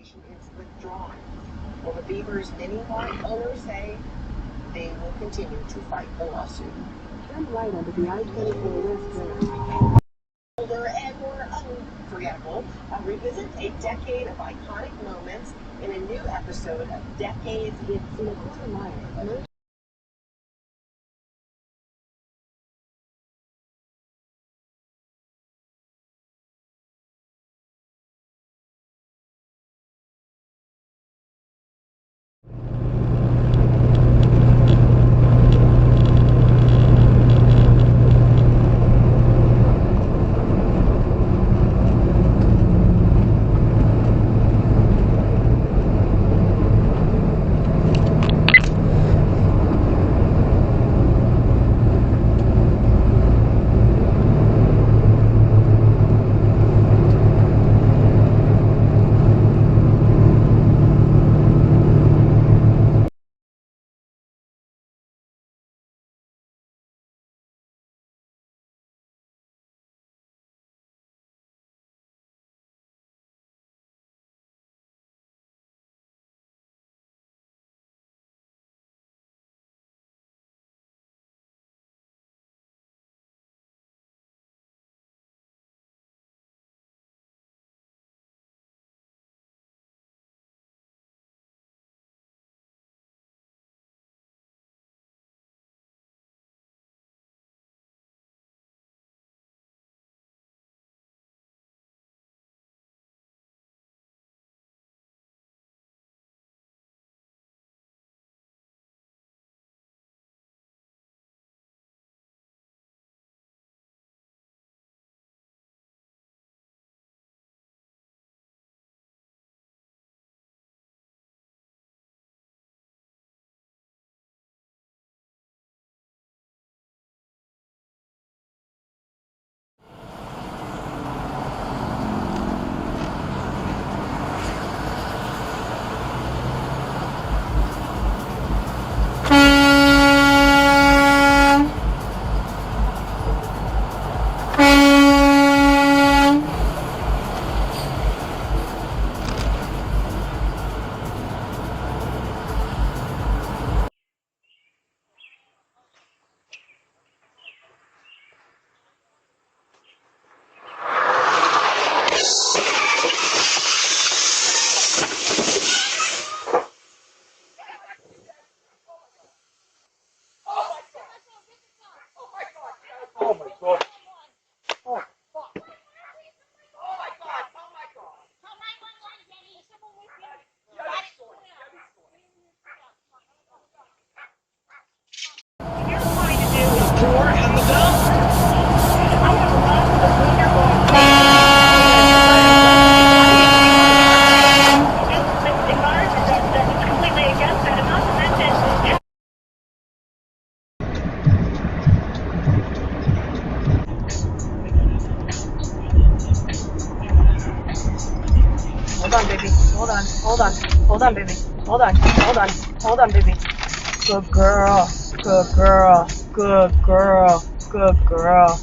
application is withdrawn. Well, the Beavers' mini mart owners say they will continue to fight the lawsuit. Turn right onto the I-24 West Road. Older and more unforgettable, revisit a decade of iconic moments in a new episode of Decades in In a quarter mile, Hold on, baby. Hold on, baby. Good girl. Good girl. Good girl. Good girl.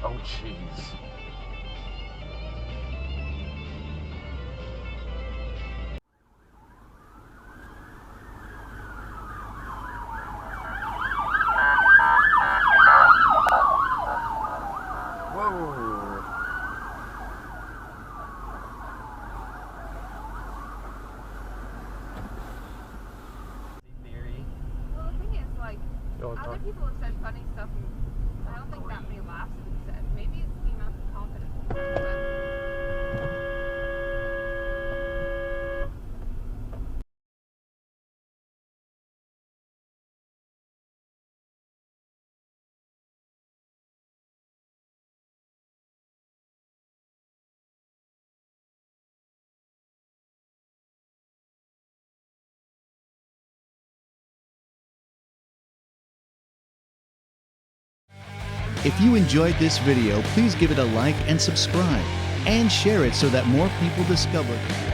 Oh, jeez. Whoa. Theory. Well, the thing is, like, Go other on. people have said funny stuff, and I don't think that many laughs have been said. Maybe it's the amount of confidence. If you enjoyed this video, please give it a like and subscribe, and share it so that more people discover it.